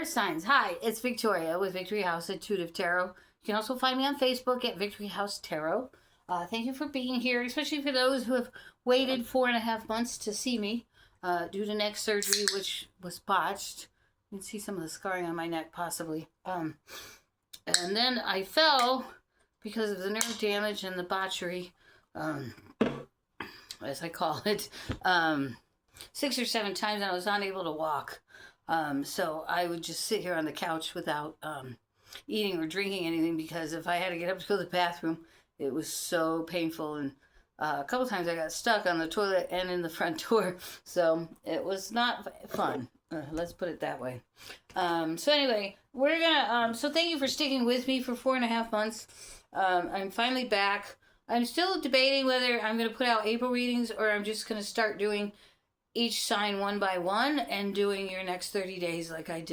Air signs. Hi, it's Victoria with Victory House Intuitive Tarot. You can also find me on Facebook at Victory House Tarot. Thank you for being here, especially for those who have waited 4.5 months to see me due to neck surgery, which was botched. You can see some of the scarring on my neck, possibly. And then I fell because of the nerve damage and the botchery, as I call it, 6 or 7 times, and I was unable to walk. So I would just sit here on the couch without eating or drinking anything, because if I had to get up to go to the bathroom, it was so painful. And a couple times I got stuck on the toilet and in the front door. So it was not fun. Let's put it that way. So anyway, we're gonna, so thank you for sticking with me for 4.5 months. I'm finally back. I'm still debating whether I'm going to put out April readings or I'm just going to start doing each sign one by one and doing your next 30 days like I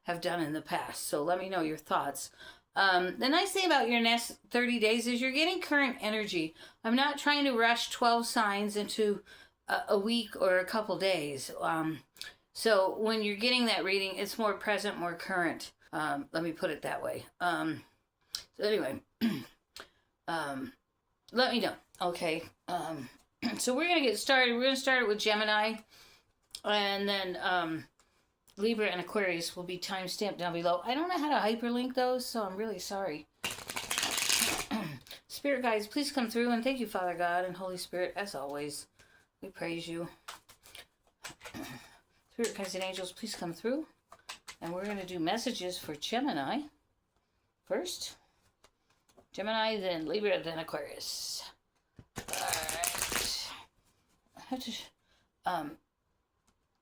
have done in the past. So let me know your thoughts. The nice thing about your next 30 days is you're getting current energy. I'm not trying to rush 12 signs into a week or a couple days. So when you're getting that reading, it's more present, more current. Let me put it that way. So anyway, let me know. Okay. So we're going to get started. We're going to start it with Gemini, and then Libra and Aquarius will be time-stamped down below. I don't know how to hyperlink those, so I'm really sorry. Spirit guides, please come through, and thank you, Father God and Holy Spirit, as always. We praise you. Spirit guides and angels, please come through. And we're going to do messages for Gemini first. Gemini, then Libra, then Aquarius. Alright. I have to...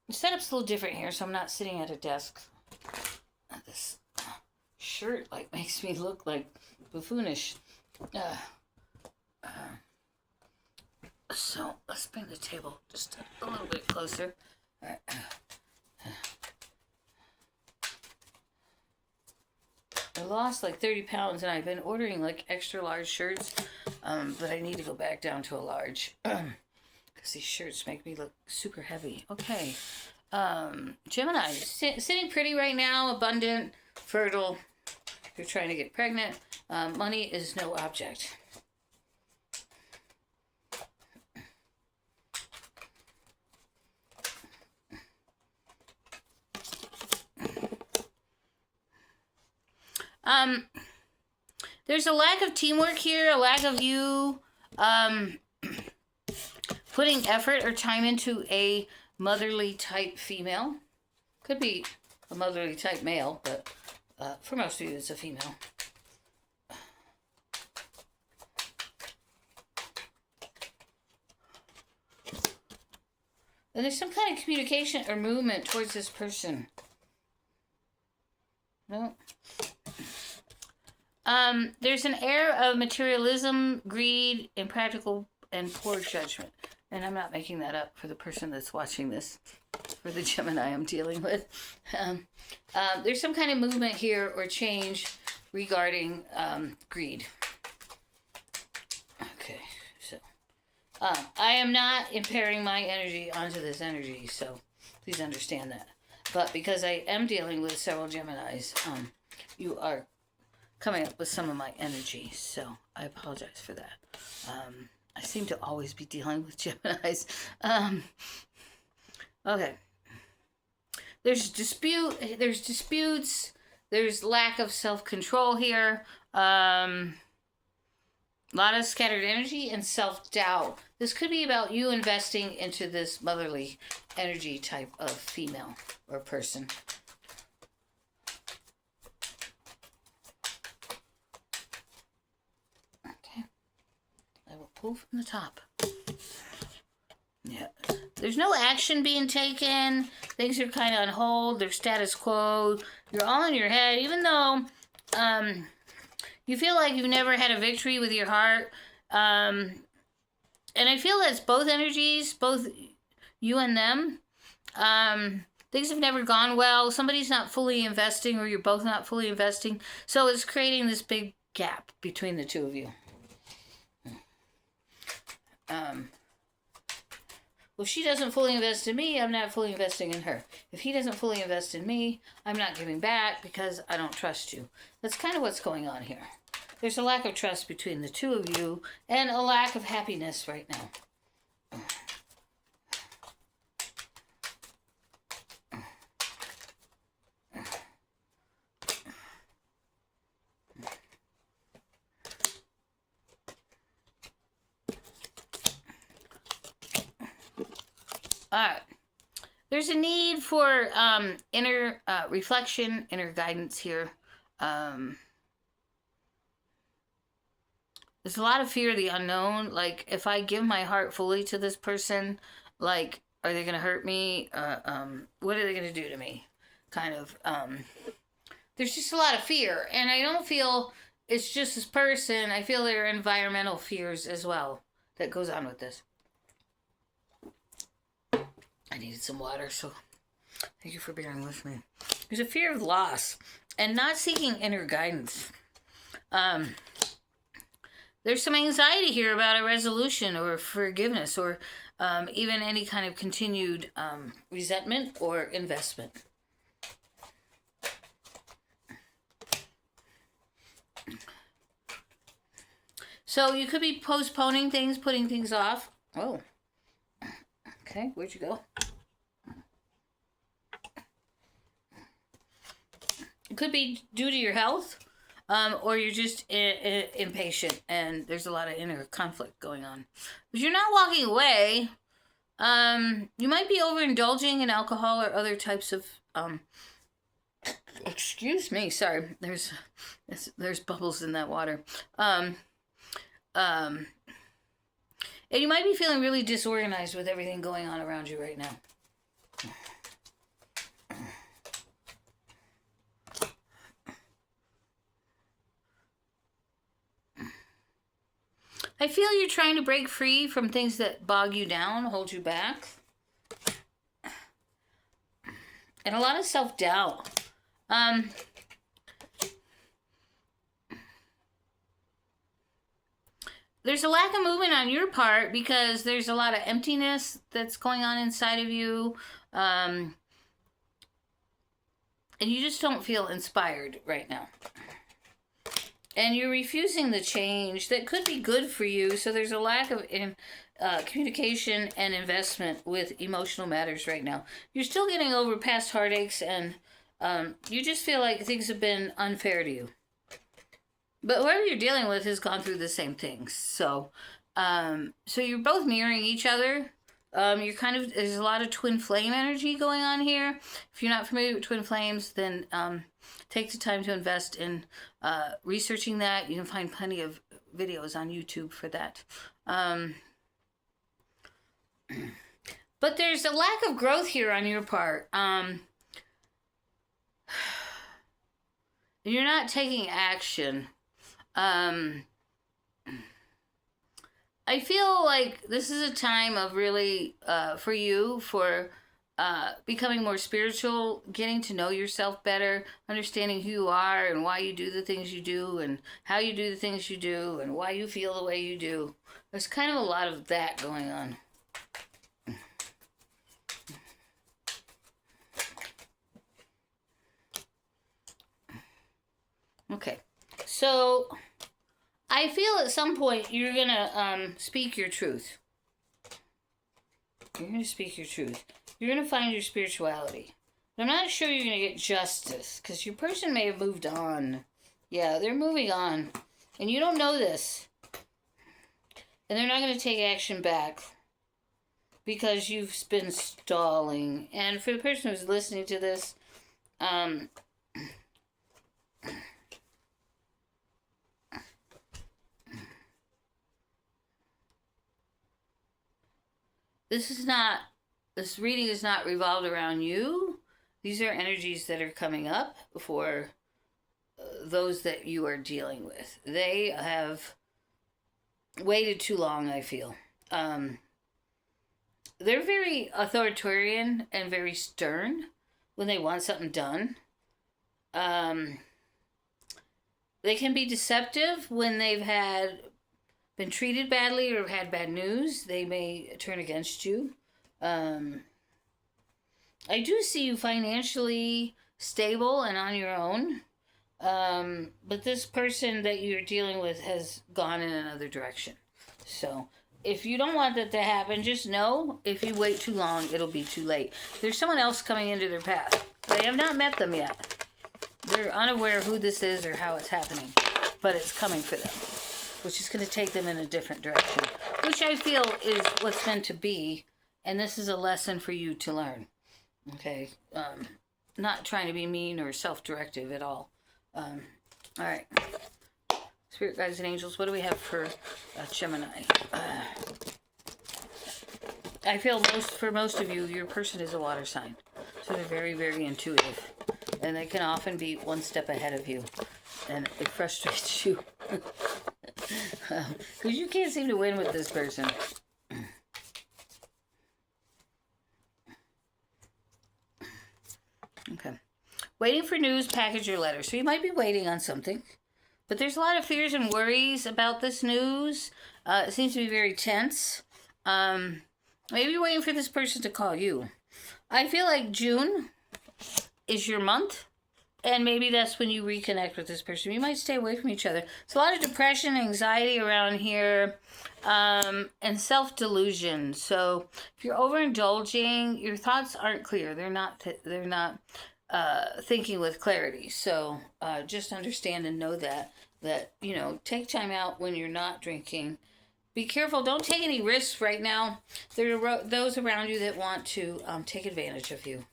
the setup's a little different here, so I'm not sitting at a desk. This shirt like makes me look like buffoonish. So let's bring the table just a little bit closer. All right. I lost like 30 pounds and I've been ordering like extra large shirts, but I need to go back down to a large because these shirts make me look super heavy. Okay. Gemini, sitting pretty right now, abundant, fertile. If you're trying to get pregnant, money is no object. There's a lack of teamwork here, a lack of you putting effort or time into a motherly type female. Could be a motherly type male, but for most of you it's a female. And there's some kind of communication or movement towards this person. No. There's an air of materialism, greed, impractical, and poor judgment. And I'm not making that up for the person that's watching this, for the Gemini I'm dealing with. There's some kind of movement here or change regarding greed. Okay, so I am not impairing my energy onto this energy, so please understand that. But because I am dealing with several Geminis, you are coming up with some of my energy, so I apologize for that. I seem to always be dealing with Geminis. Okay. There's disputes, there's lack of self-control here, a lot of scattered energy and self-doubt. This could be about you investing into this motherly energy type of female or person. Pull from the top. Yeah. There's no action being taken. Things are kind of on hold. They're status quo. You're all in your head. Even though you feel like you've never had a victory with your heart. And I feel that's both energies, both you and them. Things have never gone well. Somebody's not fully investing, or you're both not fully investing. So it's creating this big gap between the two of you. Well, if she doesn't fully invest in me, I'm not fully investing in her. If he doesn't fully invest in me, I'm not giving back because I don't trust you. That's kind of what's going on here. There's a lack of trust between the two of you and a lack of happiness right now. All right. There's a need for inner reflection, inner guidance here. There's a lot of fear of the unknown. Like, if I give my heart fully to this person, like, are they going to hurt me? What are they going to do to me? Kind of. There's just a lot of fear. And I don't feel it's just this person. I feel there are environmental fears as well that goes on with this. I needed some water, so thank you for bearing with me. There's a fear of loss and not seeking inner guidance. There's some anxiety here about a resolution or forgiveness or even any kind of continued resentment or investment. So you could be postponing things, putting things off. Oh. Okay, where'd you go? It could be due to your health, or you're just impatient, and there's a lot of inner conflict going on. But you're not walking away. You might be overindulging in alcohol or other types of... excuse me, sorry. There's bubbles in that water. And you might be feeling really disorganized with everything going on around you right now. I feel you're trying to break free from things that bog you down, hold you back. And a lot of self-doubt. There's a lack of movement on your part because there's a lot of emptiness that's going on inside of you. And you just don't feel inspired right now. And you're refusing the change that could be good for you. So there's a lack of communication and investment with emotional matters right now. You're still getting over past heartaches and you just feel like things have been unfair to you. But whoever you're dealing with has gone through the same things. So you're both mirroring each other. There's a lot of twin flame energy going on here. If you're not familiar with twin flames, then take the time to invest in researching that. You can find plenty of videos on YouTube for that. But there's a lack of growth here on your part. You're not taking action. I feel like this is a time of really, for you, for becoming more spiritual, getting to know yourself better, understanding who you are and why you do the things you do and how you do the things you do and why you feel the way you do. There's kind of a lot of that going on. Okay, so I feel at some point you're going to speak your truth. You're going to speak your truth. You're going to find your spirituality. But I'm not sure you're going to get justice because your person may have moved on. Yeah, they're moving on. And you don't know this. And they're not going to take action back because you've been stalling. And for the person who's listening to this, this reading is not revolved around you. These are energies that are coming up for those that you are dealing with. They have waited too long, I feel. They're very authoritarian and very stern when they want something done. They can be deceptive when they've been treated badly or had bad news. They may turn against you. I do see you financially stable and on your own. But this person that you're dealing with has gone in another direction. So if you don't want that to happen, just know if you wait too long, it'll be too late. There's someone else coming into their path. They have not met them yet. They're unaware who this is or how it's happening, but it's coming for them, which is going to take them in a different direction, which I feel is what's meant to be, and this is a lesson for you to learn. Okay? Not trying to be mean or self-directive at all. All right. Spirit guides and angels, what do we have for Gemini? I feel for most of you, your person is a water sign. So they're very, very intuitive. And they can often be one step ahead of you. And it frustrates you. Because you can't seem to win with this person. Okay. Waiting for news, package, or letter. So you might be waiting on something. But there's a lot of fears and worries about this news. It seems to be very tense. Maybe you're waiting for this person to call you. I feel like June is your month. And maybe that's when you reconnect with this person. You might stay away from each other. It's a lot of depression, anxiety around here, and self-delusion. So if you're overindulging, your thoughts aren't clear. They're not thinking with clarity. So just understand and know that, take time out when you're not drinking. Be careful. Don't take any risks right now. There are those around you that want to take advantage of you.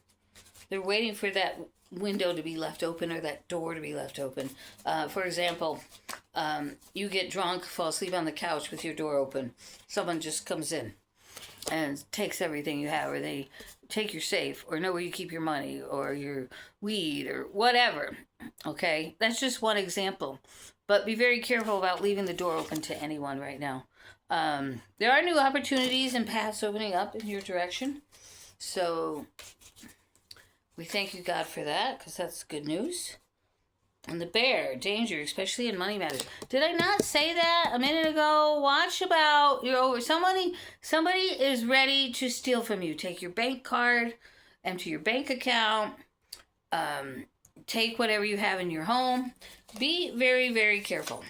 They're waiting for that window to be left open or that door to be left open. For example, you get drunk, fall asleep on the couch with your door open. Someone just comes in and takes everything you have, or they take your safe, or know where you keep your money or your weed or whatever. Okay? That's just one example. But be very careful about leaving the door open to anyone right now. There are new opportunities and paths opening up in your direction. So we thank you, God, for that, because that's good news. And the bear, danger, especially in money matters. Did I not say that a minute ago? Watch about your over. Somebody is ready to steal from you. Take your bank card, empty your bank account, take whatever you have in your home. Be very, very careful,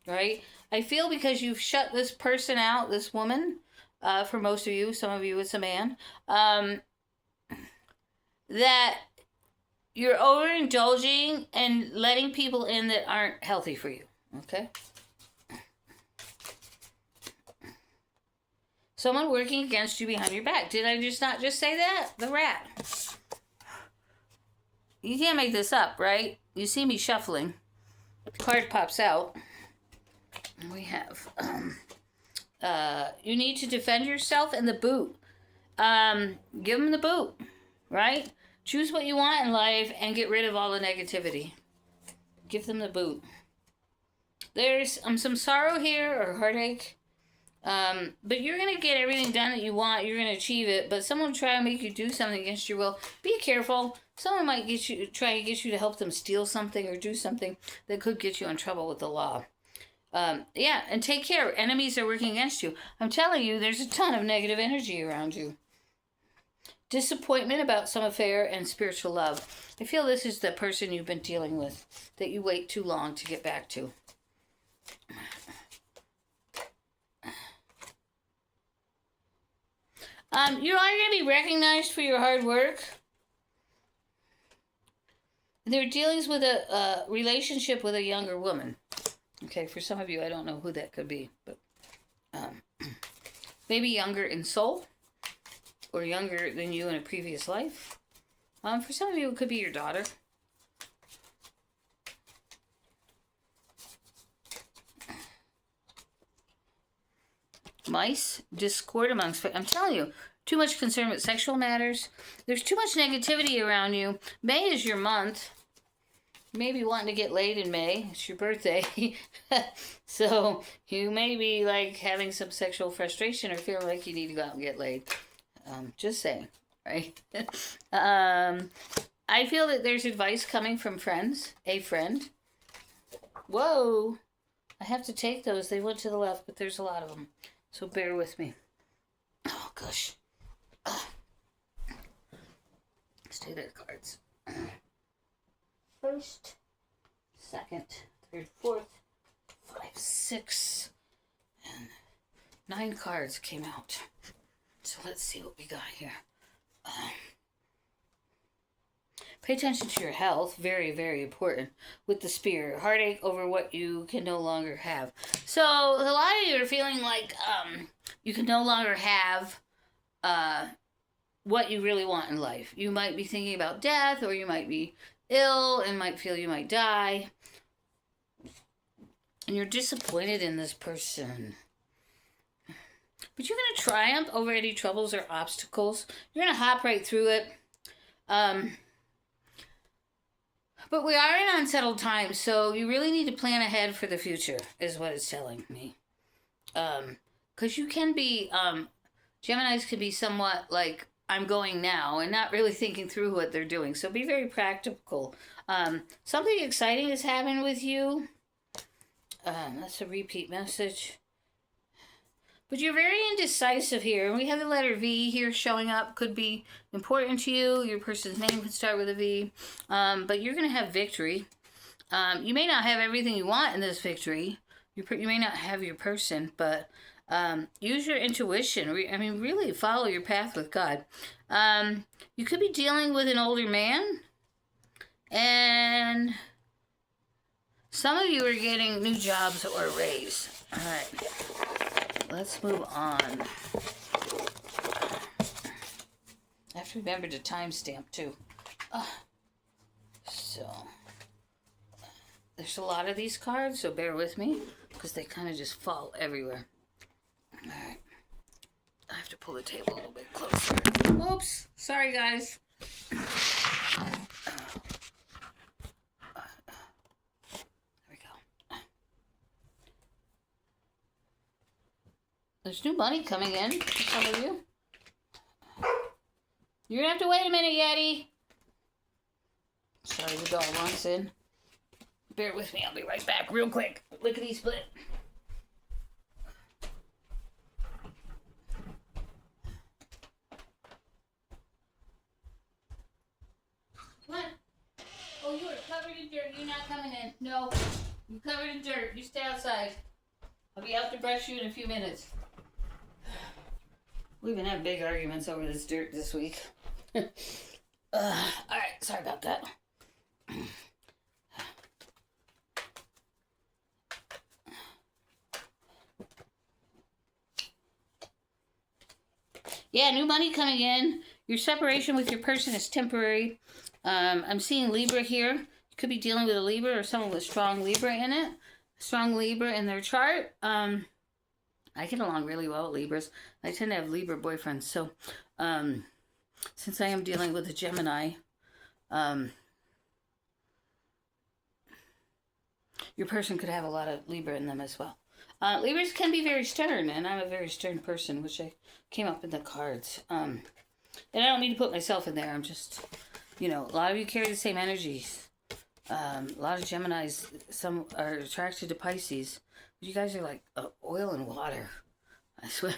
right? I feel because you've shut this person out, this woman, for most of you, some of you it's a man, that you're overindulging and letting people in that aren't healthy for you, okay? Someone working against you behind your back. Did I not just say that? The rat. You can't make this up, right? You see me shuffling. The card pops out. We have, you need to defend yourself and the boot. Give them the boot, right? Choose what you want in life and get rid of all the negativity. Give them the boot. There's some sorrow here or heartache. But you're going to get everything done that you want. You're going to achieve it. But someone will try to make you do something against your will. Be careful. Someone might try to get you to help them steal something or do something that could get you in trouble with the law. Yeah, and take care. Enemies are working against you. I'm telling you, there's a ton of negative energy around you. Disappointment about some affair and spiritual love. I feel this is the person you've been dealing with that you wait too long to get back to. You are going to be recognized for your hard work. There are dealings with a relationship with a younger woman. Okay, for some of you, I don't know who that could be, but maybe younger in soul. Or younger than you in a previous life. For some of you, it could be your daughter. Mice, discord amongst... I'm telling you, too much concern with sexual matters. There's too much negativity around you. May is your month. You may be wanting to get laid in May. It's your birthday. So you may be like having some sexual frustration or feeling like you need to go out and get laid. Just saying, right? I feel that there's advice coming from friends. A friend. Whoa. I have to take those. They went to the left, but there's a lot of them. So bear with me. Oh, gosh. Let's do their cards. First, second, third, fourth, 5, 6, and 9 cards came out. So let's see what we got here. Pay attention to your health. Very, very important with the Spirit. Heartache over what you can no longer have. So a lot of you are feeling like you can no longer have what you really want in life. You might be thinking about death, or you might be ill and might feel you might die. And you're disappointed in this person. But you're going to triumph over any troubles or obstacles. You're going to hop right through it. But we are in unsettled times, so you really need to plan ahead for the future, is what it's telling me. Because you can be, Geminis can be somewhat like, I'm going now, and not really thinking through what they're doing. So be very practical. Something exciting is happening with you. That's a repeat message. But you're very indecisive here. We have the letter V here showing up. Could be important to you. Your person's name could start with a V. But you're going to have victory. You may not have everything you want in this victory. You may not have your person, but use your intuition. Really follow your path with God. You could be dealing with an older man. And some of you are getting new jobs or a raise. All right. Let's move on. I have to remember to timestamp too. So, there's a lot of these cards, so bear with me, because they kind of just fall everywhere. Alright. I have to pull the table a little bit closer. Oops! Sorry, guys. There's new money coming in for some of you. You're going to have to wait a minute, Yeti. Sorry, the dog wants in. Bear with me. I'll be right back real quick. Lickety split. Come on. Oh, you are covered in dirt. You're not coming in. No. You're covered in dirt. You stay outside. I'll be out to brush you in a few minutes. We've been having big arguments over this dirt this week. Alright, sorry about that. Yeah, new money coming in. Your separation with your person is temporary. I'm seeing Libra here. You could be dealing with a Libra or someone with strong Libra in it. Strong Libra in their chart. I get along really well with Libras. I tend to have Libra boyfriends. So, since I am dealing with a Gemini, your person could have a lot of Libra in them as well. Libras can be very stern, and I'm a very stern person, which I came up in the cards. And I don't mean to put myself in there. I'm just, a lot of you carry the same energies. A lot of Geminis, some are attracted to Pisces. You guys are like oil and water. I swear.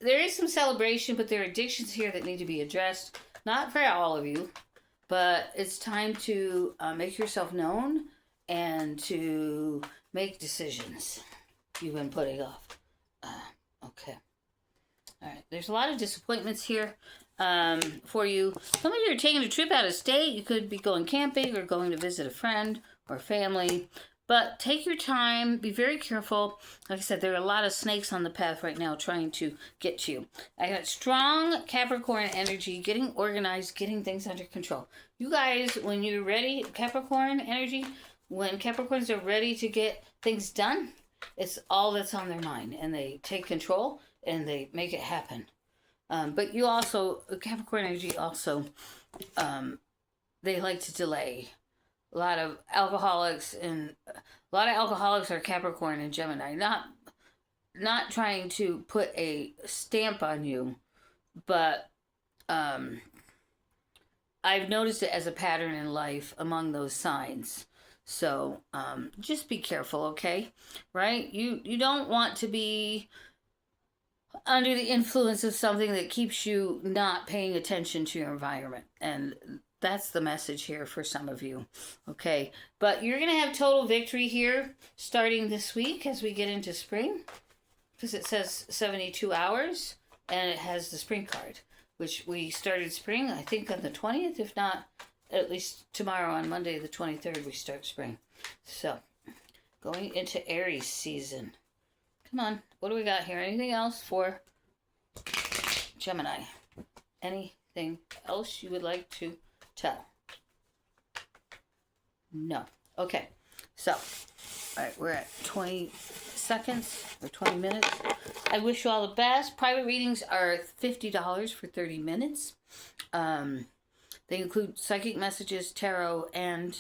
There is some celebration, but there are addictions here that need to be addressed. Not for all of you, but it's time to make yourself known and to make decisions you've been putting off. Okay. All right. There's a lot of disappointments here for you. Some of you are taking a trip out of state. You could be going camping or going to visit a friend or family. But take your time. Be very careful. Like I said, there are a lot of snakes on the path right now trying to get to you. I got strong Capricorn energy, getting organized, getting things under control. You guys, when you're ready, Capricorn energy, when Capricorns are ready to get things done, it's all that's on their mind. And they take control and they make it happen. But you also, Capricorn energy also, they like to delay. A lot of alcoholics are Capricorn and Gemini. Not trying to put a stamp on you, but I've noticed it as a pattern in life among those signs. So just be careful, okay? Right? You don't want to be under the influence of something that keeps you not paying attention to your environment. And that's the message here for some of you. Okay. But you're going to have total victory here starting this week as we get into spring. Because it says 72 hours. And it has the spring card. Which we started spring, I think, on the 20th. If not, at least tomorrow on Monday the 23rd, we start spring. So, going into Aries season. Come on. What do we got here? Anything else for Gemini? Anything else you would like to tell? No. Okay. So, all right, we're at 20 seconds or 20 minutes. I wish you all the best. Private readings are $50 for 30 minutes. They include psychic messages, tarot, and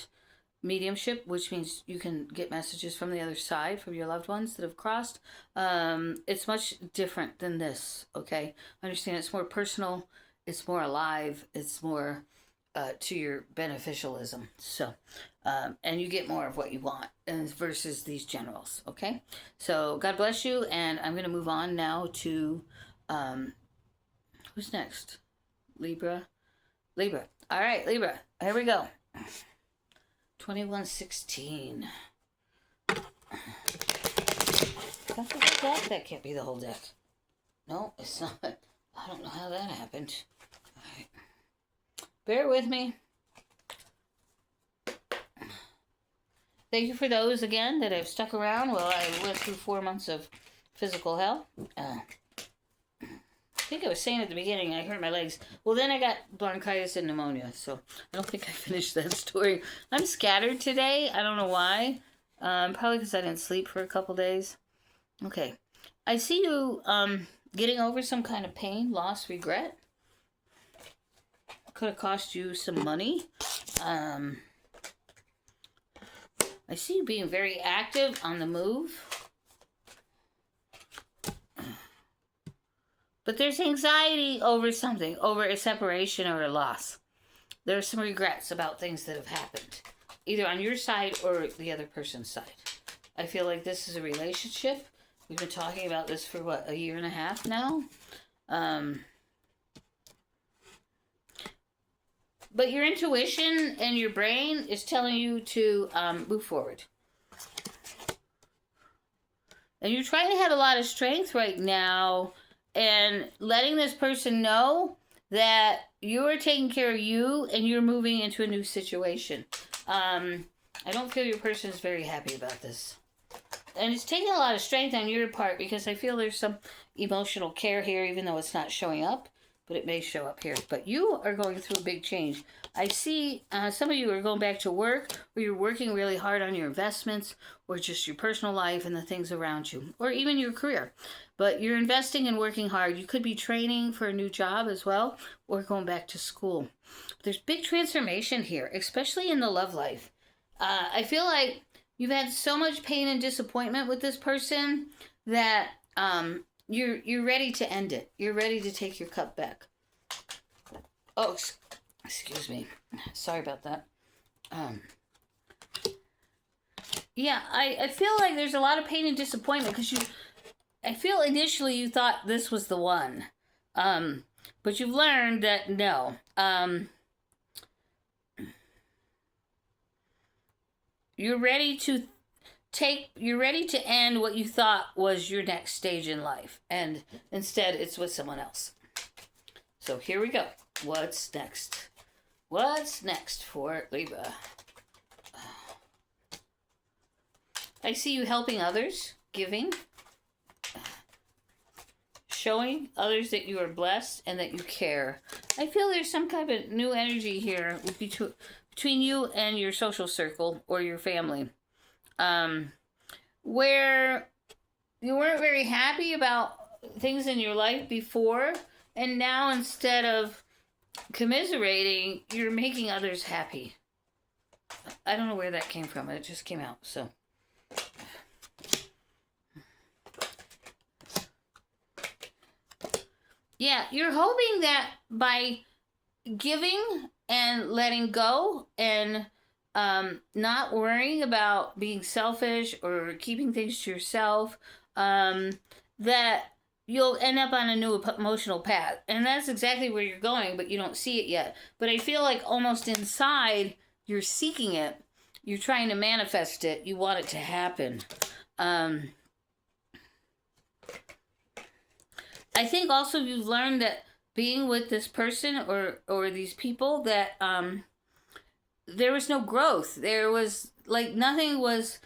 mediumship, which means you can get messages from the other side, from your loved ones that have crossed. It's much different than this, okay? Understand it's more personal, it's more alive, it's more to your beneficialism. So, and you get more of what you want versus these generals, okay? So, God bless you, and I'm going to move on now to, who's next? Libra. All right, Libra, here we go. 2116. That's the whole deck. That can't be the whole deck. No, it's not. I don't know how that happened. All right. Bear with me. Thank you for those, again, that have stuck around while I went through 4 months of physical hell. I think I was saying at the beginning, I hurt my legs. Well, then I got bronchitis and pneumonia, so I don't think I finished that story. I'm scattered today. I don't know why. Probably because I didn't sleep for a couple days. Okay. I see you getting over some kind of pain, loss, regret. Could have cost you some money. I see you being very active on the move. But there's anxiety over something, over a separation or a loss. There's some regrets about things that have happened, either on your side or the other person's side. I feel like this is a relationship. We've been talking about this for, what, a year and a half now? But your intuition and your brain is telling you to move forward. And you're trying to have a lot of strength right now and letting this person know that you are taking care of you and you're moving into a new situation. I don't feel your person is very happy about this. And it's taking a lot of strength on your part because I feel there's some emotional care here, even though it's not showing up. But it may show up here. But you are going through a big change. I see some of you are going back to work, or you're working really hard on your investments, or just your personal life and the things around you, or even your career. But you're investing and working hard. You could be training for a new job as well, or going back to school. There's big transformation here, especially in the love life. I feel like you've had so much pain and disappointment with this person that you're ready to end it. You're ready to take your cup back. Oh, excuse me. Sorry about that. Yeah, I feel like there's a lot of pain and disappointment because I feel initially you thought this was the one. But you've learned that no. You're ready to end what you thought was your next stage in life, and instead it's with someone else. So here we go. What's next? What's next for Libra? I see you helping others, giving, showing others that you are blessed and that you care. I feel there's some kind of new energy here between you and your social circle or your family. Where you weren't very happy about things in your life before, and now instead of commiserating, you're making others happy. I don't know where that came from. It just came out, so. Yeah, you're hoping that by giving and letting go and not worrying about being selfish or keeping things to yourself, that you'll end up on a new emotional path. And that's exactly where you're going, but you don't see it yet. But I feel like almost inside, you're seeking it. You're trying to manifest it. You want it to happen. I think also you've learned that being with this person or these people, that there was no growth. There was, like, nothing was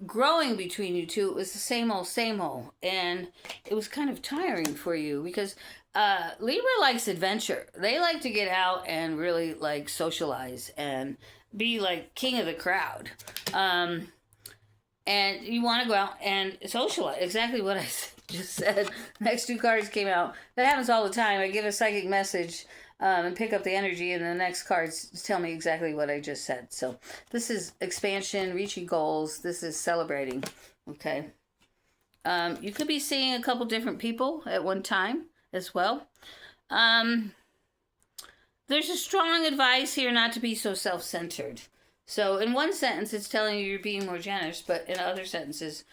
growing between you two. It was the same old, and it was kind of tiring for you, because Libra likes adventure. They like to get out and really, like, socialize and be like king of the crowd, and you want to go out and socialize. Exactly what I just said. Next two cards came out. That happens all the time. I give a psychic message and pick up the energy, and the next cards tell me exactly what I just said. So this is expansion, reaching goals. This is celebrating. Okay. You could be seeing a couple different people at one time as well. There's a strong advice here not to be so self-centered. So in one sentence, it's telling you you're being more generous, but in other sentences,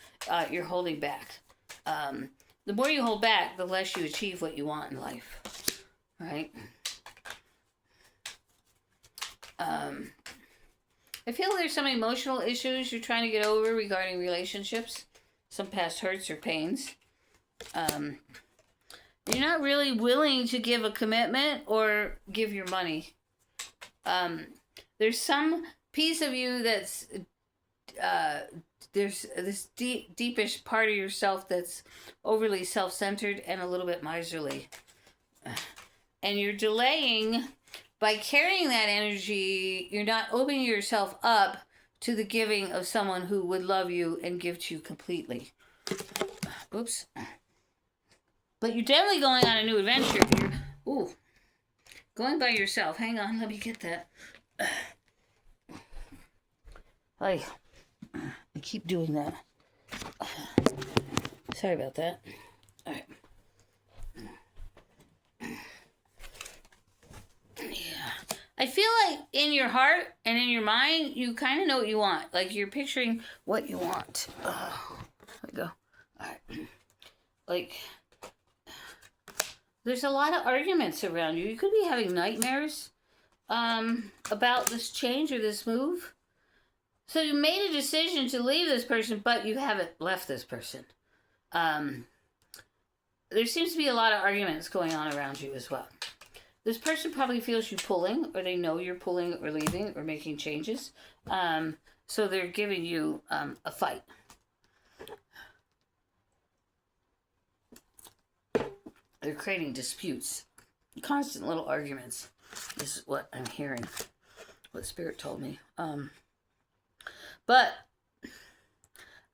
you're holding back. The more you hold back, the less you achieve what you want in life. Right? I feel there's some emotional issues you're trying to get over regarding relationships. Some past hurts or pains. You're not really willing to give a commitment or give your money. There's some piece of you that's, there's this deepish part of yourself that's overly self-centered and a little bit miserly. And you're delaying, by carrying that energy, you're not opening yourself up to the giving of someone who would love you and give to you completely. Oops. But you're definitely going on a new adventure. You're, going by yourself. Hang on, let me get that. I keep doing that. Sorry about that. All right. Yeah. I feel like in your heart and in your mind, you kind of know what you want. Like, you're picturing what you want. There we go. All right. Like, there's a lot of arguments around you. You could be having nightmares about this change or this move. So you made a decision to leave this person, but you haven't left this person. There seems to be a lot of arguments going on around you as well. This person probably feels you pulling, or they know you're pulling or leaving or making changes. So they're giving you a fight. They're creating disputes. Constant little arguments. This is what I'm hearing. What Spirit told me. But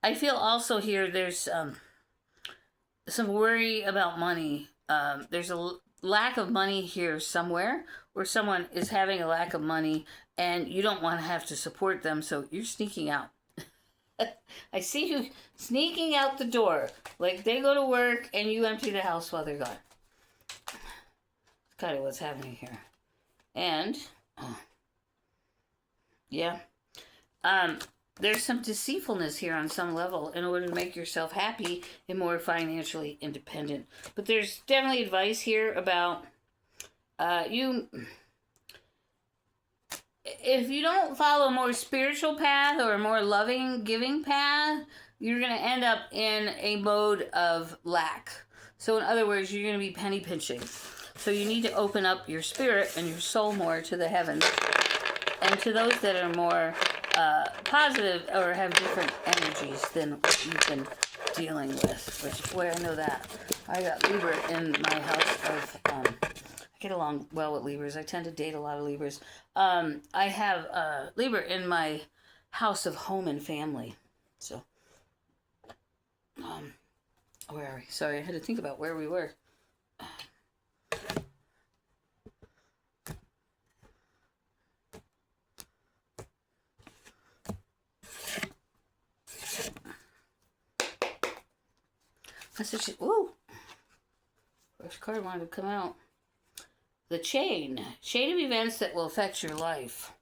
I feel also here there's some worry about money. There's a lack of money here somewhere, where someone is having a lack of money and you don't want to have to support them, so you're sneaking out. I see you sneaking out the door. Like, they go to work and you empty the house while they're gone. That's kind of what's happening here. And, yeah. There's some deceitfulness here on some level in order to make yourself happy and more financially independent. But there's definitely advice here about you. If you don't follow a more spiritual path or a more loving, giving path, you're going to end up in a mode of lack. So in other words, you're going to be penny pinching. So you need to open up your spirit and your soul more to the heavens, and to those that are more positive or have different energies than what you've been dealing with. Which, boy, I know that. I got Libra in my house of... I get along well with Libras. I tend to date a lot of Libras. I have Libra in my house of home and family. So, where are we? Sorry, I had to think about where we were. Ooh! First card wanted to come out. The chain of events that will affect your life.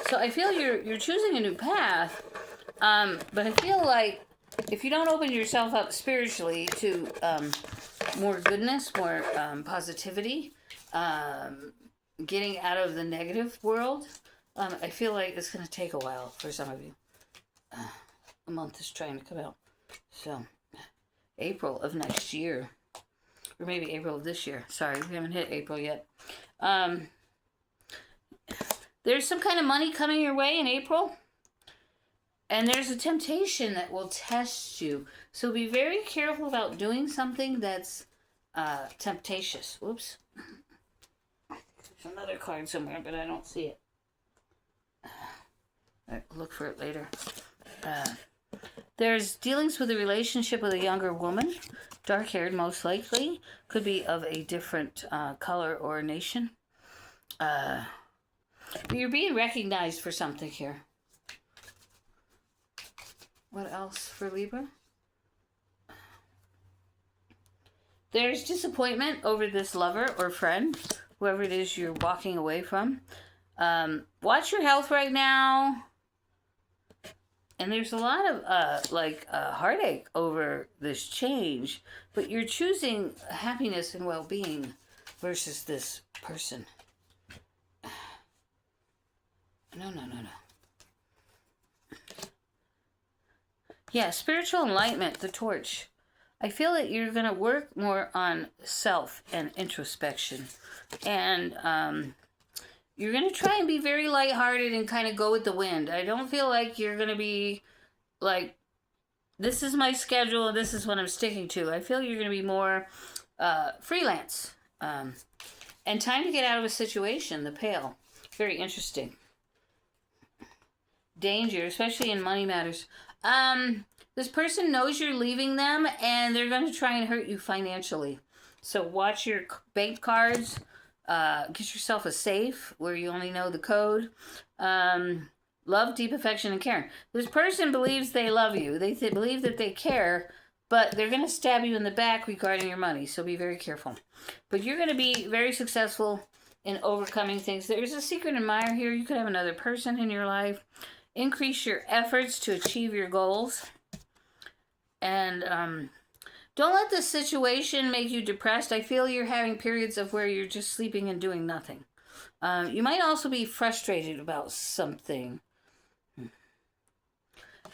So I feel you're choosing a new path, But I feel like if you don't open yourself up spiritually to more goodness, more positivity, getting out of the negative world, I feel like it's going to take a while for some of you. A month is trying to come out. So, April of next year. Or maybe April of this year. Sorry, we haven't hit April yet. There's some kind of money coming your way in April. And there's a temptation that will test you. So be very careful about doing something that's temptatious. Whoops. There's another card somewhere, but I don't see it. I'll look for it later. There's dealings with a relationship with a younger woman. Dark-haired, most likely. Could be of a different color or nation. You're being recognized for something here. What else for Libra? There's disappointment over this lover or friend, whoever it is you're walking away from. Watch your health right now. And there's a lot of heartache over this change, but you're choosing happiness and well-being versus this person. No. Yeah, spiritual enlightenment, the torch. I feel that you're going to work more on self and introspection. And you're going to try and be very lighthearted and kind of go with the wind. I don't feel like you're going to be like, this is my schedule and this is what I'm sticking to. I feel you're going to be more freelance. And time to get out of a situation, the Pale. Very interesting. Danger, especially in money matters. This person knows you're leaving them and they're going to try and hurt you financially. So watch your bank cards. Get yourself a safe where you only know the code. Love, deep affection, and care. This person believes they love you. They believe that they care, but they're going to stab you in the back regarding your money. So be very careful. But you're going to be very successful in overcoming things. There's a secret admirer here. You could have another person in your life. Increase your efforts to achieve your goals. And don't let this situation make you depressed. I feel you're having periods of where you're just sleeping and doing nothing. You might also be frustrated about something.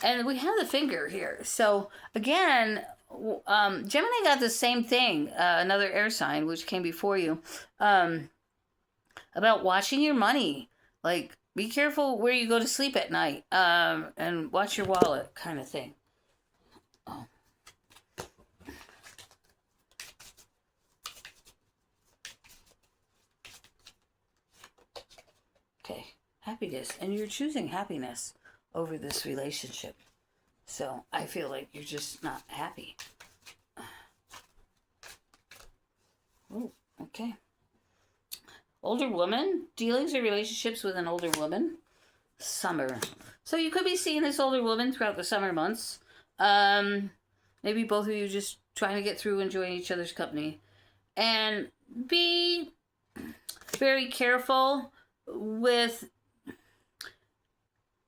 And we have the finger here. So, again, Gemini got the same thing. Another air sign, which came before you. About watching your money. Like, be careful where you go to sleep at night. And watch your wallet, kind of thing. Oh. Okay, happiness. And you're choosing happiness over this relationship. So I feel like you're just not happy. Oh, okay. Older woman. Dealings or relationships with an older woman. Summer. So you could be seeing this older woman throughout the summer months. Maybe both of you just trying to get through enjoying each other's company. And be very careful with...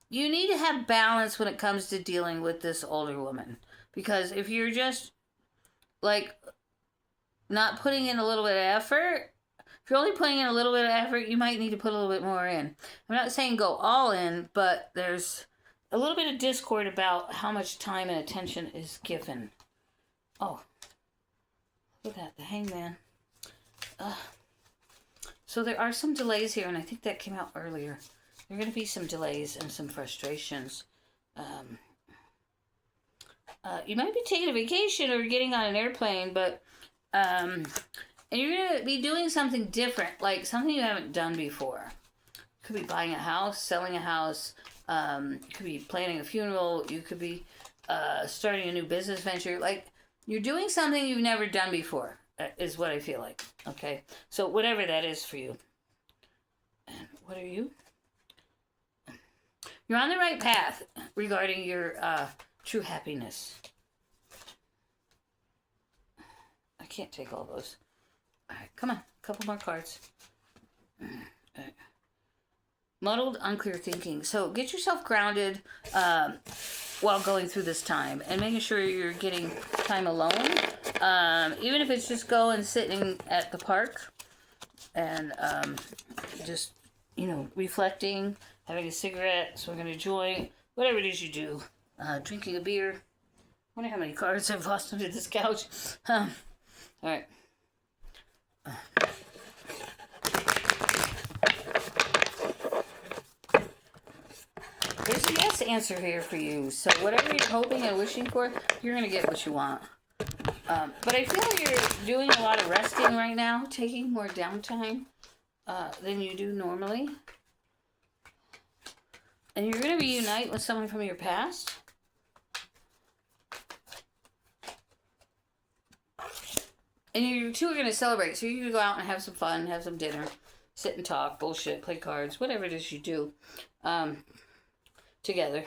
You need to have balance when it comes to dealing with this older woman. Because if you're just, like, not putting in a little bit of effort... If you're only putting in a little bit of effort, you might need to put a little bit more in. I'm not saying go all in, but there's a little bit of discord about how much time and attention is given. Oh, look at that, the Hangman. So there are some delays here, and I think that came out earlier. There are going to be some delays and some frustrations. You might be taking a vacation or getting on an airplane, but... And you're going to be doing something different, like something you haven't done before. You could be buying a house, selling a house. You could be planning a funeral. You could be starting a new business venture. Like, you're doing something you've never done before, is what I feel like. Okay? So whatever that is for you. And what are you? You're on the right path regarding your true happiness. I can't take all those. All right, come on. A couple more cards. All right. Muddled, unclear thinking. So get yourself grounded while going through this time, and making sure you're getting time alone. Even if it's just going sitting at the park and just, you know, reflecting, having a cigarette, smoking a joint, whatever it is you do. Drinking a beer. I wonder how many cards I've lost under this couch. All right. There's a yes answer here for you. So whatever you're hoping and wishing for, you're going to get what you want. But I feel like you're doing a lot of resting right now, taking more downtime than you do normally. And you're going to reunite with someone from your past. And you two are going to celebrate. So you're going to go out and have some fun, have some dinner, sit and talk, bullshit, play cards, whatever it is you do together.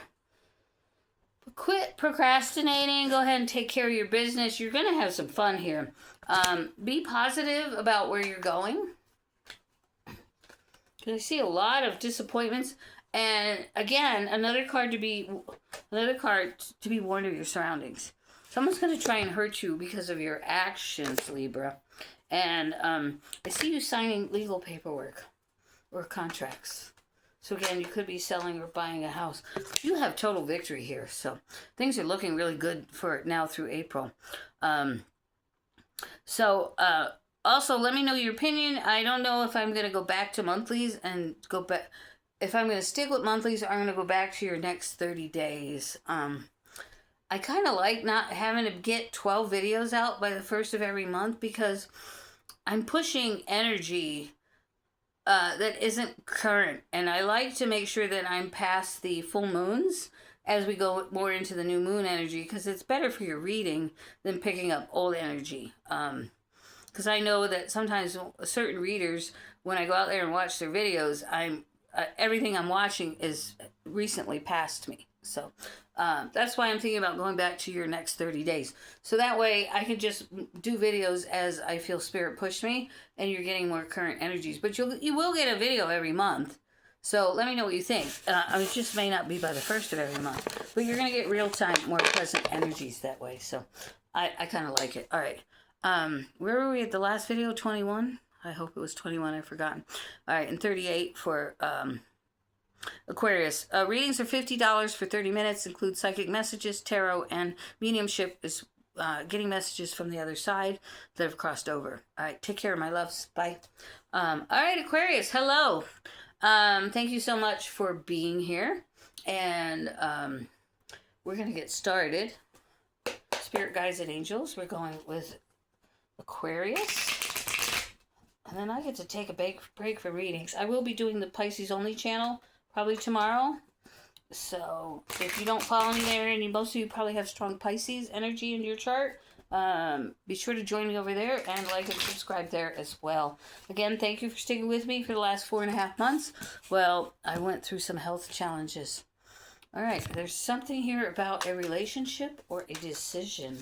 But quit procrastinating. Go ahead and take care of your business. You're going to have some fun here. Be positive about where you're going. Because I see a lot of disappointments. And again, another card to be warned of your surroundings. Someone's going to try and hurt you because of your actions, Libra. And I see you signing legal paperwork or contracts. So again, you could be selling or buying a house. You have total victory here. So things are looking really good for now through April. Also, let me know your opinion. I don't know if I'm going to go back to monthlies and go back. If I'm going to stick with monthlies, I'm going to go back to your next 30 days. I kind of like not having to get 12 videos out by the first of every month because I'm pushing energy that isn't current. And I like to make sure that I'm past the full moons as we go more into the new moon energy because it's better for your reading than picking up old energy. Because I know that sometimes certain readers, when I go out there and watch their videos, everything I'm watching is recently past me. So that's why I'm thinking about going back to your next 30 days. So that way I can just do videos as I feel spirit push me and you're getting more current energies. But you will get a video every month. So let me know what you think. It just may not be by the first of every month. But you're going to get real-time, more present energies that way. So I kind of like it. All right. Where were we at the last video? 21? I hope it was 21. I've forgotten. All right. And 38 for Aquarius. Readings are $50 for 30 minutes. Include psychic messages, tarot, and mediumship is getting messages from the other side that have crossed over. All right. Take care, my loves. Bye. All right, Aquarius. Hello. Thank you so much for being here. And we're going to get started. Spirit guides and angels. We're going with Aquarius. And then I get to take a break for readings. I will be doing the Pisces only channel probably tomorrow. So if you don't follow me there, and most of you probably have strong Pisces energy in your chart, be sure to join me over there and like and subscribe there as well. Again, thank you for sticking with me for the last 4.5 months. Well, I went through some health challenges. All right, there's something here about a relationship or a decision.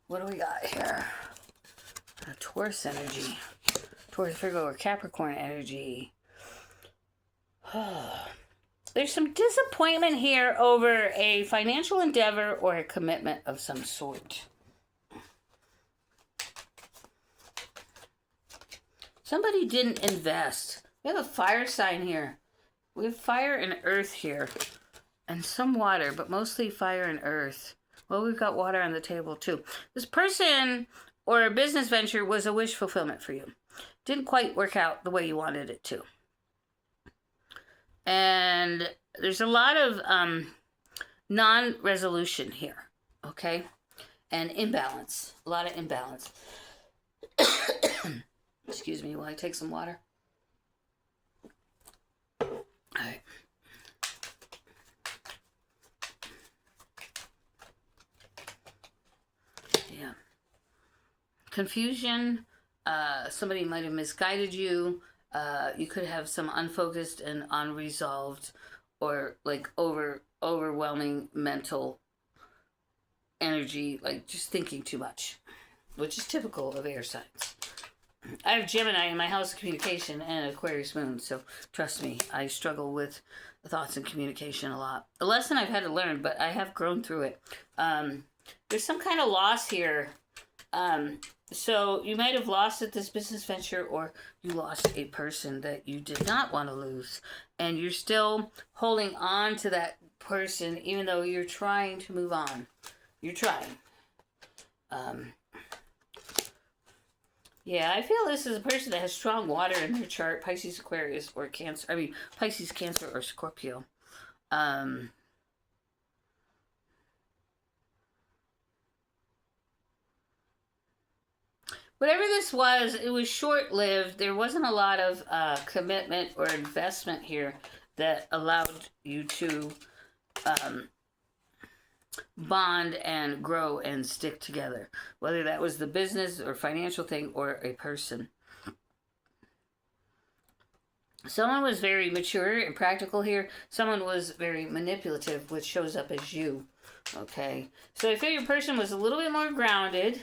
What do we got here? A Taurus energy. Taurus, Virgo, or Capricorn energy. There's some disappointment here over a financial endeavor or a commitment of some sort. Somebody didn't invest. We have a fire sign here. We have fire and earth here. And some water, but mostly fire and earth. Well, we've got water on the table too. This person or a business venture was a wish fulfillment for you. Didn't quite work out the way you wanted it to. And there's a lot of non-resolution here, okay? And imbalance, a lot of imbalance. Excuse me while I take some water. All right. Yeah. Confusion. Somebody might have misguided you. You could have some unfocused and unresolved or like overwhelming mental energy, like just thinking too much, which is typical of air signs. I have Gemini in my house of communication and Aquarius moon, so trust me, I struggle with thoughts and communication a lot. A lesson I've had to learn, but I have grown through it. There's some kind of loss here. So you might have lost at this business venture, or you lost a person that you did not want to lose, and you're still holding on to that person even though you're trying to move on. You're trying. Yeah, I feel this is a person that has strong water in their chart, Pisces, Aquarius, or Cancer. I mean, Pisces, Cancer, or Scorpio. Whatever this was, it was short-lived. There wasn't a lot of commitment or investment here that allowed you to bond and grow and stick together, whether that was the business or financial thing or a person. Someone was very mature and practical here. Someone was very manipulative, which shows up as you. Okay, so I feel your person was a little bit more grounded.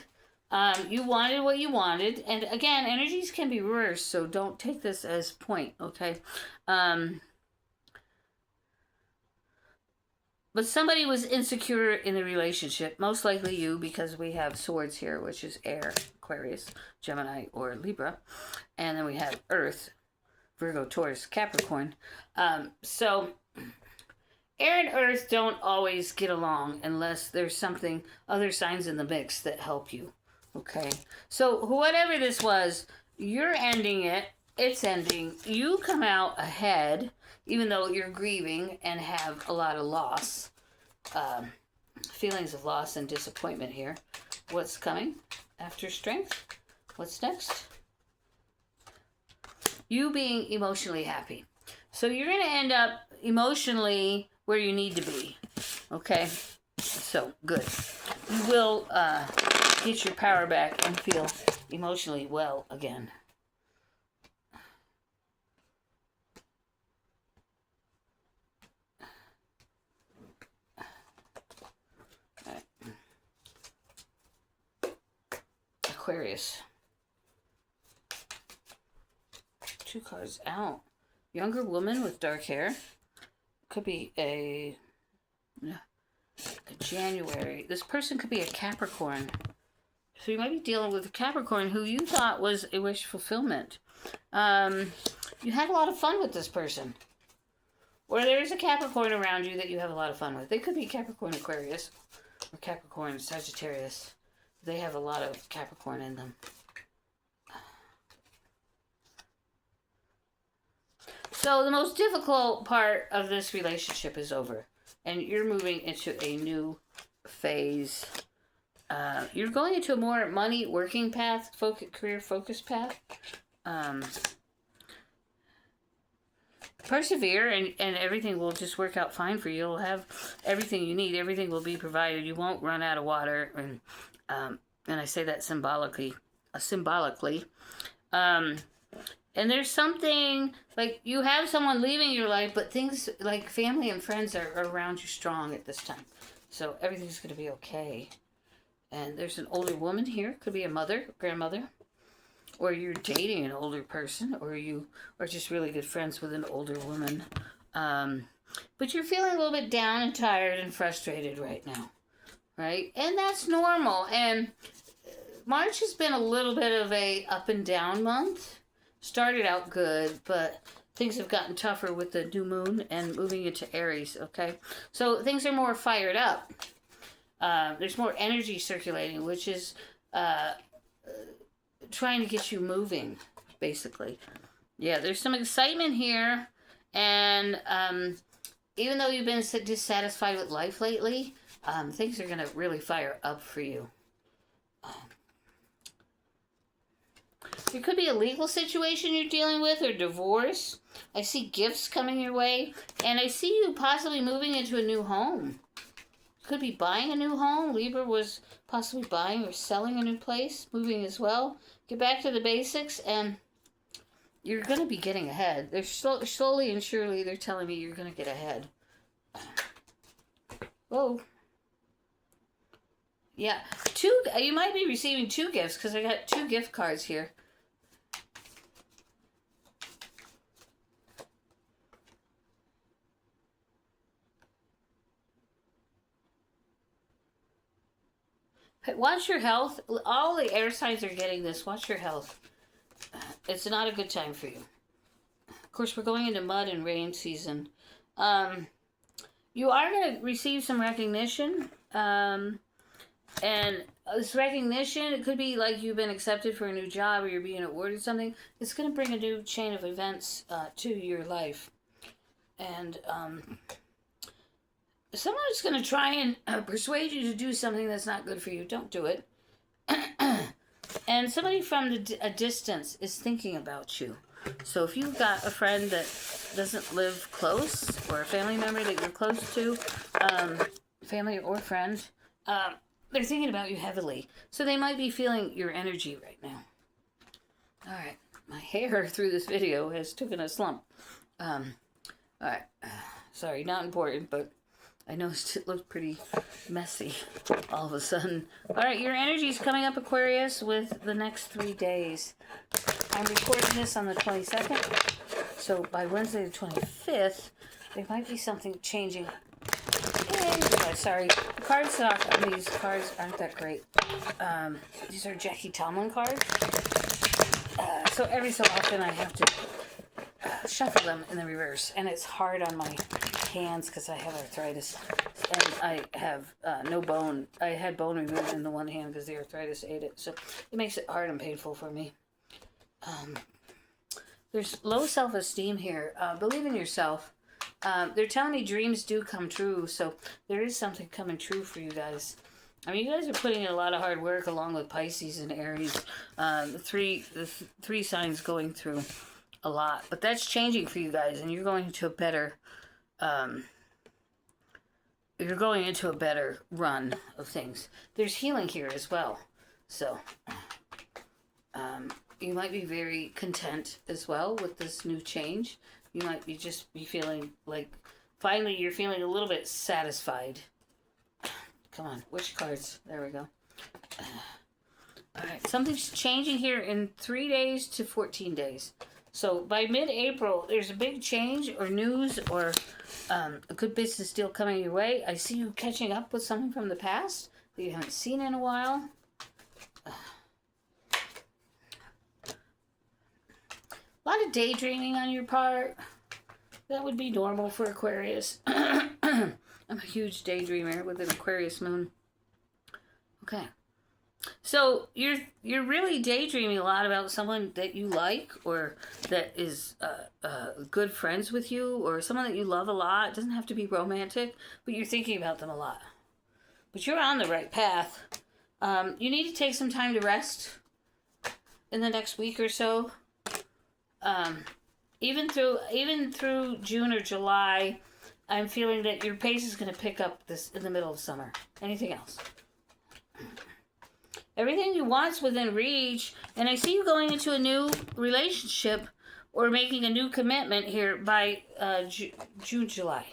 You wanted what you wanted, and again, energies can be reversed, so don't take this as point. Okay. But somebody was insecure in the relationship, most likely you, because we have swords here, which is air, Aquarius, Gemini, or Libra. And then we have earth, Virgo, Taurus, Capricorn. So air and earth don't always get along unless there's something, other signs in the mix that help you. Okay. So whatever this was, you're ending it. It's ending. You come out ahead, even though you're grieving and have a lot of loss. Feelings of loss and disappointment here. What's coming after strength? What's next? You being emotionally happy. So you're going to end up emotionally where you need to be. Okay? So, good. You will get your power back and feel emotionally well again. Aquarius. 2 cards out. Younger woman with dark hair. Could be a January. This person could be a Capricorn. So you might be dealing with a Capricorn who you thought was a wish fulfillment. You had a lot of fun with this person. Or there's a Capricorn around you that you have a lot of fun with. They could be Capricorn Aquarius or Capricorn Sagittarius. They have a lot of Capricorn in them. So the most difficult part of this relationship is over. And you're moving into a new phase. You're going into a more money working path, career focused path. Persevere and everything will just work out fine for you. You'll have everything you need. Everything will be provided. You won't run out of water. And I say that symbolically. And there's something, like, you have someone leaving your life, but things like family and friends are around you strong at this time. So everything's going to be okay. And there's an older woman here. Could be a mother, grandmother. Or you're dating an older person. Or you are just really good friends with an older woman. But you're feeling a little bit down and tired and frustrated right now. Right? And that's normal. And March has been a little bit of a up and down month. Started out good, but things have gotten tougher with the new moon and moving into Aries, okay? So things are more fired up. There's more energy circulating, which is trying to get you moving, basically. Yeah, there's some excitement here, and even though you've been dissatisfied with life lately, things are going to really fire up for you. There could be a legal situation you're dealing with, or divorce. I see gifts coming your way, and I see you possibly moving into a new home. Could be buying a new home. Libra was possibly buying or selling a new place, moving as well. Get back to the basics, and you're going to be getting ahead. They're slowly and surely, they're telling me you're going to get ahead. Whoa. Yeah, you might be receiving 2 gifts, because I got 2 gift cards here. Watch your health. All the air signs are getting this. Watch your health. It's not a good time for you. Of course, we're going into mud and rain season. You are going to receive some recognition. And this recognition, it could be like you've been accepted for a new job or you're being awarded something. It's going to bring a new chain of events to your life. And someone's going to try and persuade you to do something that's not good for you. Don't do it. And somebody from a distance is thinking about you. So if you've got a friend that doesn't live close, or a family member that you're close to, family or friend, they're thinking about you heavily. So they might be feeling your energy right now. All right. My hair through this video has taken a slump. All right. Sorry, not important, but I noticed it looked pretty messy all of a sudden. All right, your energy is coming up, Aquarius, with the next 3 days. I'm recording this on the 22nd, so by Wednesday the 25th, there might be something changing. Sorry, the card stock on these cards aren't that great. These are Jackie Tomlin cards. So every so often I have to shuffle them in the reverse, and it's hard on my hands because I have arthritis, and I have no bone. I had bone removed in the one hand because the arthritis ate it, so it makes it hard and painful for me. There's low self-esteem here. Believe in yourself. They're telling me dreams do come true, so there is something coming true for you guys. I mean, you guys are putting in a lot of hard work along with Pisces and Aries. The three signs going through a lot, but that's changing for you guys, and you're going into a better run of things. There's healing here as well, so you might be very content as well with this new change. You might be feeling like finally you're feeling a little bit satisfied. Come on, which cards? There we go. All right, something's changing here in 3 days to 14 days. So by mid-April, there's a big change or news or a good business deal coming your way. I see you catching up with something from the past that you haven't seen in a while. A lot of daydreaming on your part. That would be normal for Aquarius. I'm a huge daydreamer with an Aquarius moon. Okay. So you're really daydreaming a lot about someone that you like or that is good friends with you or someone that you love a lot. It doesn't have to be romantic, but you're thinking about them a lot. But you're on the right path. You need to take some time to rest in the next week or so. Even through June or July, I'm feeling that your pace is going to pick up this in the middle of summer. Anything else? Everything you want's within reach, and I see you going into a new relationship or making a new commitment here by June, July.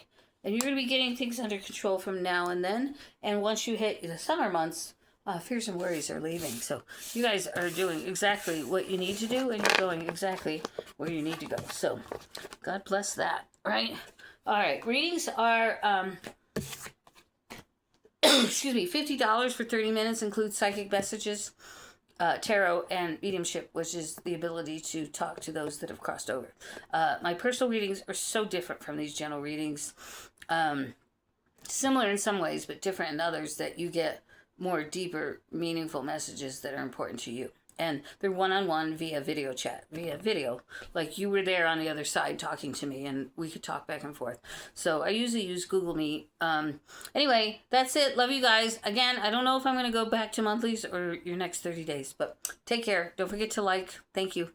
And you're going to be getting things under control from now and then. And once you hit the summer months, fears and worries are leaving. So you guys are doing exactly what you need to do, and you're going exactly where you need to go. So God bless that, right? All right, readings are... excuse me, $50 for 30 minutes includes psychic messages, tarot, and mediumship, which is the ability to talk to those that have crossed over. My personal readings are so different from these general readings. Similar in some ways, but different in others, that you get more deeper, meaningful messages that are important to you. And they're one-on-one via video chat, via video. Like you were there on the other side talking to me and we could talk back and forth. So I usually use Google Meet. Anyway, that's it. Love you guys. Again, I don't know if I'm going to go back to monthlies or your next 30 days, but take care. Don't forget to like. Thank you.